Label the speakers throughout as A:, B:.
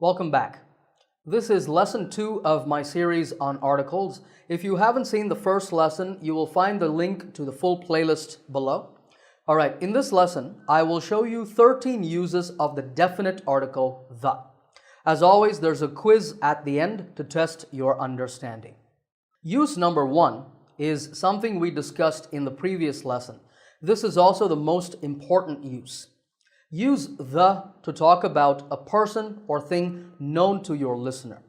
A: Welcome back. This is lesson 2 of my series on articles. If you haven't seen the first lesson, you will find the link to the full playlist below. Alright, in this lesson, I will show you 13 uses of the definite article the. As always, there's a quiz at the end to test your understanding. Use number 1 is something we discussed in the previous lesson. This is also the most important use. Use the to talk about a person or thing known to your listener.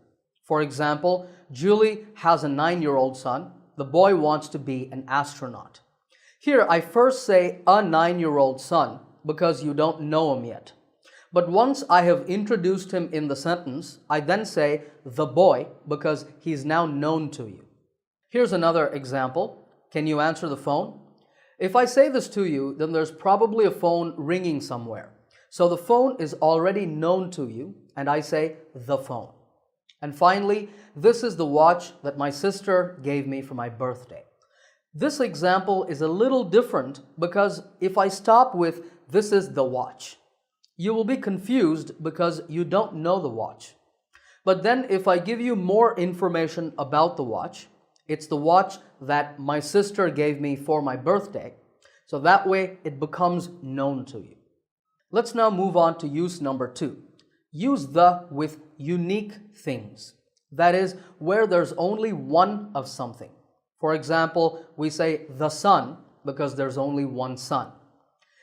A: For example, Julie has a 9-year-old son. The boy wants to be an astronaut. Here, I first say a 9-year-old son because you don't know him yet. But once I have introduced him in the sentence, I then say the boy because he's now known to you. Here's another example. Can you answer the phone? If I say this to you, then there's probably a phone ringing somewhere. So the phone is already known to you, and I say the phone. And finally, this is the watch that my sister gave me for my birthday. This example is a little different because if I stop with this is the watch, you will be confused because you don't know the watch. But then if I give you more information about the watch, it's the watch that my sister gave me for my birthday. So that way it becomes known to you. Let's now move on to use number 2. Use the with unique things. That is, where there's only one of something. For example, we say the sun because there's only one sun.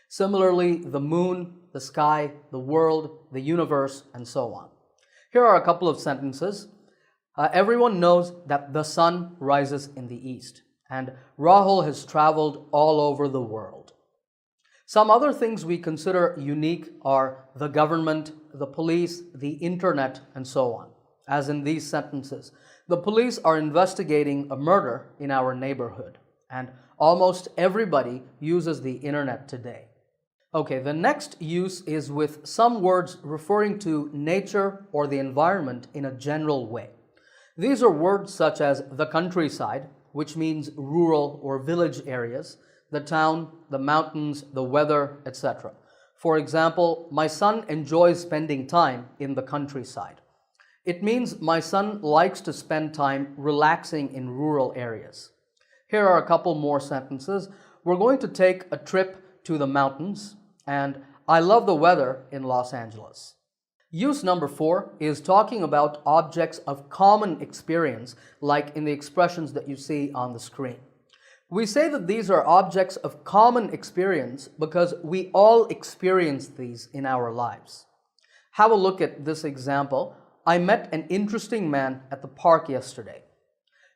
A: Similarly, the moon, the sky, the world, the universe, and so on. Here are a couple of sentences. Everyone knows that the sun rises in the east, and Rahul has traveled all over the world. Some other things we consider unique are the government, the police, the internet, and so on. As in these sentences, the police are investigating a murder in our neighborhood, and almost everybody uses the internet today. Okay, the next use is with some words referring to nature or the environment in a general way. These are words such as the countryside, which means rural or village areas, the town, the mountains, the weather, etc. For example, my son enjoys spending time in the countryside. It means my son likes to spend time relaxing in rural areas. Here are a couple more sentences. We're going to take a trip to the mountains, and I love the weather in Los Angeles. Use number 4 is talking about objects of common experience, like in the expressions that you see on the screen. We say that these are objects of common experience because we all experience these in our lives. Have a look at this example. I met an interesting man at the park yesterday.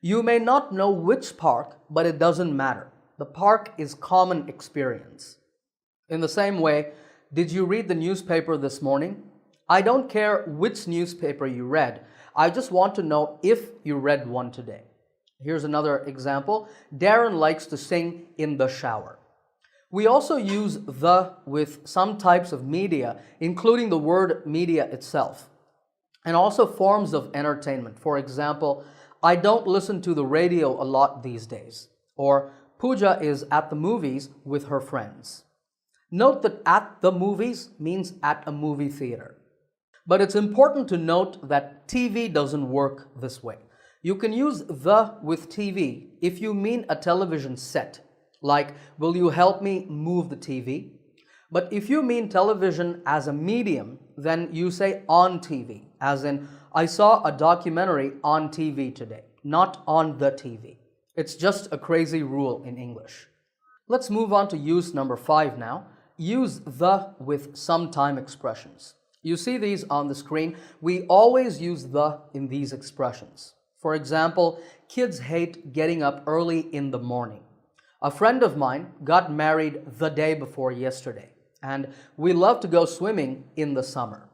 A: You may not know which park, but it doesn't matter. The park is common experience. In the same way, did you read the newspaper this morning? I don't care which newspaper you read. I just want to know if you read one today. Here's another example. Darren likes to sing in the shower. We also use the with some types of media, including the word media itself, and also forms of entertainment. For example, I don't listen to the radio a lot these days. Or Pooja is at the movies with her friends. Note that at the movies means at a movie theater. But it's important to note that TV doesn't work this way. You can use the with TV if you mean a television set, like, will you help me move the TV? But if you mean television as a medium, then you say on TV, as in, I saw a documentary on TV today, not on the TV. It's just a crazy rule in English. Let's move on to use number 5 now. Use the with sometime expressions. You see these on the screen. We always use the in these expressions. For example, kids hate getting up early in the morning. A friend of mine got married the day before yesterday, and we love to go swimming in the summer.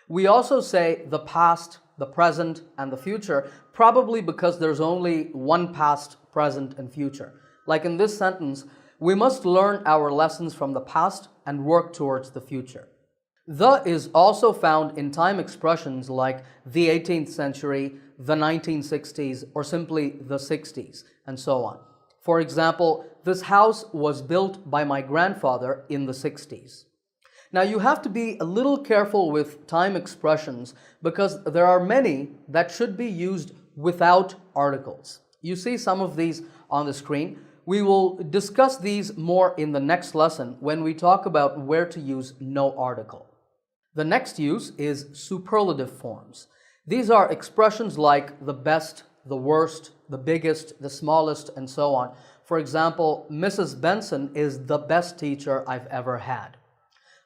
A: We also say the past, the present, and the future, probably because there's only one past, present, and future. Like in this sentence, we must learn our lessons from the past and work towards the future. The is also found in time expressions like the 18th century, the 1960s, or simply the 60s, and so on. For example, this house was built by my grandfather in the 60s. Now you have to be a little careful with time expressions because there are many that should be used without articles. You see some of these on the screen. We will discuss these more in the next lesson when we talk about where to use no article. The next use is superlative forms. These are expressions like the best, the worst, the biggest, the smallest, and so on. For example, Mrs. Benson is the best teacher I've ever had.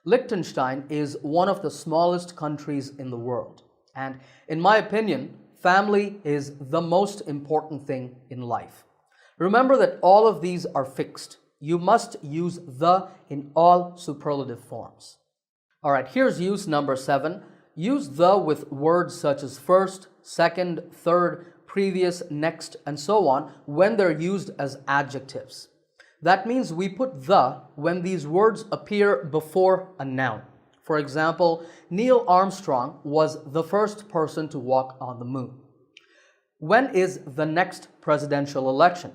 A: Liechtenstein is one of the smallest countries in the world. And in my opinion, family is the most important thing in life. Remember that all of these are fixed. You must use the in all superlative forms. All right, here's use number 7. Use the with words such as first, second, third, previous, next, and so on when they're used as adjectives. That means we put the when these words appear before a noun. For example, Neil Armstrong was the first person to walk on the moon. When is the next presidential election?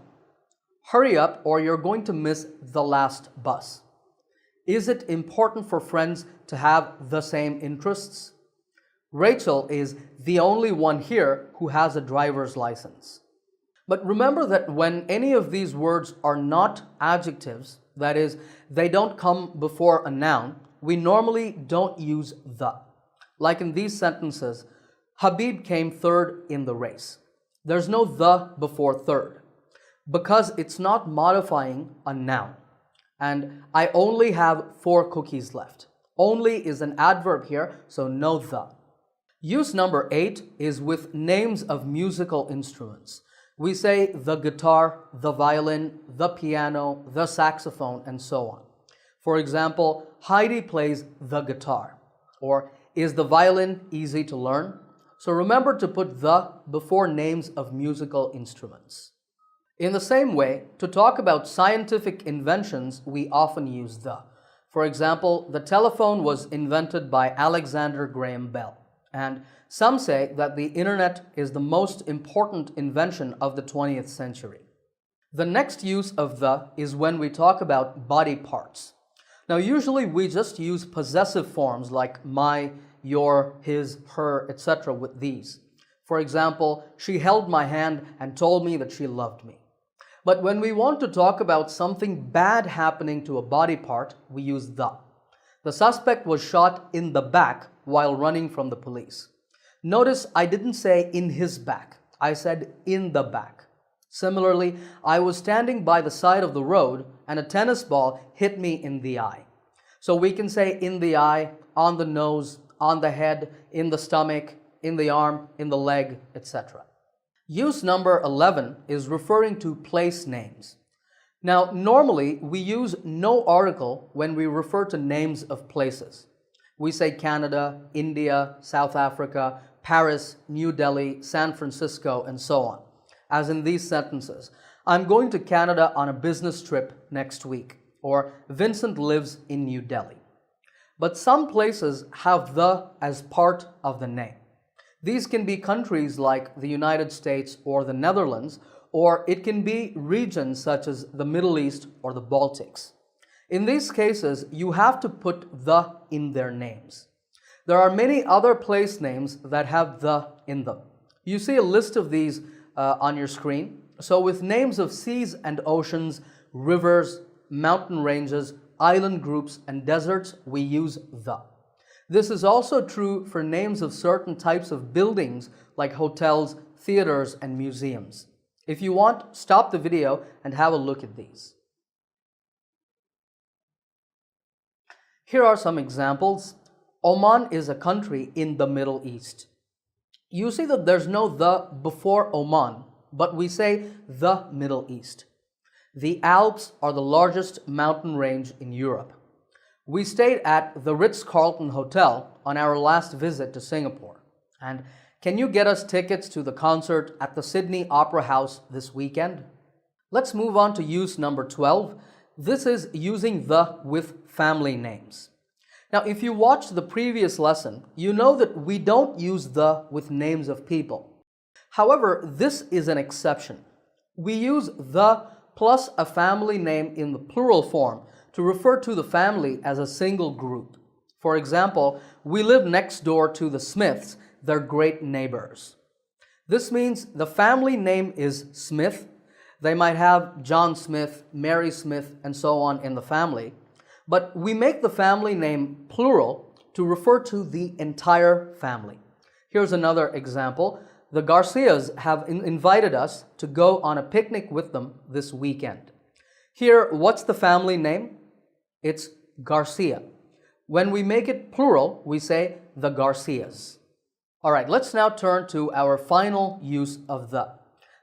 A: Hurry up or you're going to miss the last bus. Is it important for friends to have the same interests? Rachel is the only one here who has a driver's license. But remember that when any of these words are not adjectives, that is, they don't come before a noun, we normally don't use the. Like in these sentences, Habib came third in the race. There's no the before third because it's not modifying a noun. And I only have 4 cookies left. Only is an adverb here, so no the. Use number 8 is with names of musical instruments. We say the guitar, the violin, the piano, the saxophone, and so on. For example, Heidi plays the guitar. Or, is the violin easy to learn? So remember to put the before names of musical instruments. In the same way, to talk about scientific inventions, we often use the. For example, the telephone was invented by Alexander Graham Bell. And some say that the internet is the most important invention of the 20th century. The next use of the is when we talk about body parts. Now, usually we just use possessive forms like my, your, his, her, etc. with these. For example, she held my hand and told me that she loved me. But when we want to talk about something bad happening to a body part, we use the. The suspect was shot in the back while running from the police. Notice I didn't say in his back. I said in the back. Similarly, I was standing by the side of the road and a tennis ball hit me in the eye. So we can say in the eye, on the nose, on the head, in the stomach, in the arm, in the leg, etc. Use number 11 is referring to place names. Now, normally we use no article when we refer to names of places. We say Canada, India, South Africa, Paris, New Delhi, San Francisco, and so on. As in these sentences, I'm going to Canada on a business trip next week, or Vincent lives in New Delhi. But some places have the as part of the name. These can be countries like the United States or the Netherlands, or it can be regions such as the Middle East or the Baltics. In these cases, you have to put the in their names. There are many other place names that have the in them. You see a list of these on your screen. So with names of seas and oceans, rivers, mountain ranges, island groups, and deserts, we use the. This is also true for names of certain types of buildings like hotels, theaters, and museums. If you want, stop the video and have a look at these. Here are some examples. Oman is a country in the Middle East. You see that there's no the before Oman, but we say the Middle East. The Alps are the largest mountain range in Europe. We stayed at the Ritz-Carlton Hotel on our last visit to Singapore. And can you get us tickets to the concert at the Sydney Opera House this weekend? Let's move on to use number 12. This is using the with family names. Now, if you watched the previous lesson, you know that we don't use the with names of people. However, this is an exception. We use the plus a family name in the plural form to refer to the family as a single group. For example, we live next door to the Smiths. They're great neighbors. This means the family name is Smith. They might have John Smith, Mary Smith, and so on in the family. But we make the family name plural to refer to the entire family. Here's another example. The Garcias have invited us to go on a picnic with them this weekend. Here, what's the family name? It's Garcia. When we make it plural, we say the Garcias. All right, let's now turn to our final use of the.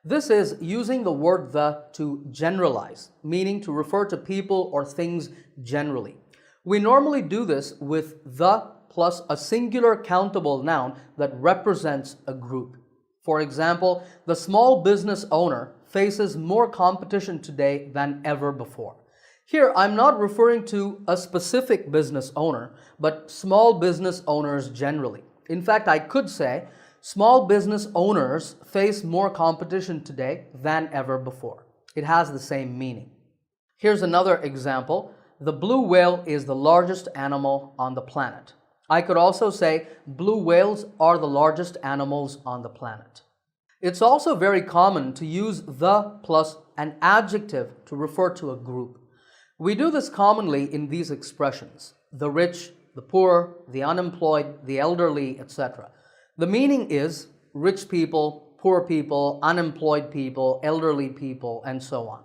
A: This is using the word the to generalize, meaning to refer to people or things generally. We normally do this with the plus a singular countable noun that represents a group. For example, the small business owner faces more competition today than ever before. Here, I'm not referring to a specific business owner, but small business owners generally. In fact, I could say, small business owners face more competition today than ever before. It has the same meaning. Here's another example. The blue whale is the largest animal on the planet. I could also say blue whales are the largest animals on the planet. It's also very common to use the plus an adjective to refer to a group. We do this commonly in these expressions: the rich, the poor, the unemployed, the elderly, etc. The meaning is rich people, poor people, unemployed people, elderly people, and so on.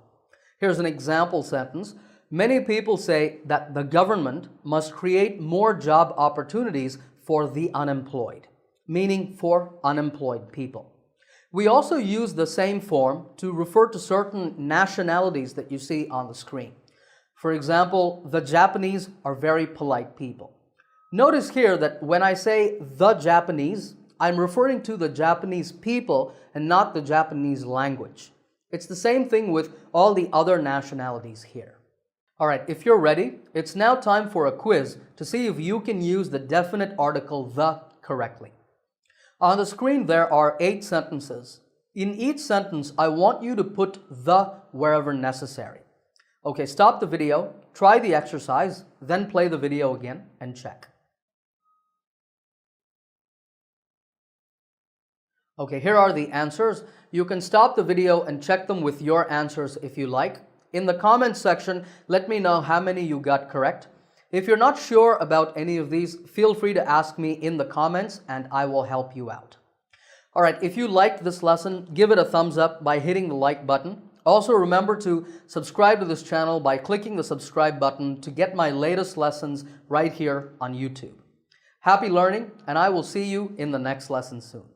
A: Here's an example sentence. Many people say that the government must create more job opportunities for the unemployed, meaning for unemployed people. We also use the same form to refer to certain nationalities that you see on the screen. For example, the Japanese are very polite people. Notice here that when I say the Japanese, I'm referring to the Japanese people and not the Japanese language. It's the same thing with all the other nationalities here. All right, if you're ready, it's now time for a quiz to see if you can use the definite article the correctly. On the screen, there are 8 sentences. In each sentence, I want you to put the wherever necessary. Okay, stop the video, try the exercise, then play the video again and check. Okay, here are the answers. You can stop the video and check them with your answers if you like. In the comments section, let me know how many you got correct. If you're not sure about any of these, feel free to ask me in the comments and I will help you out. All right, if you liked this lesson, give it a thumbs up by hitting the like button. Also, remember to subscribe to this channel by clicking the subscribe button to get my latest lessons right here on YouTube. Happy learning, and I will see you in the next lesson soon.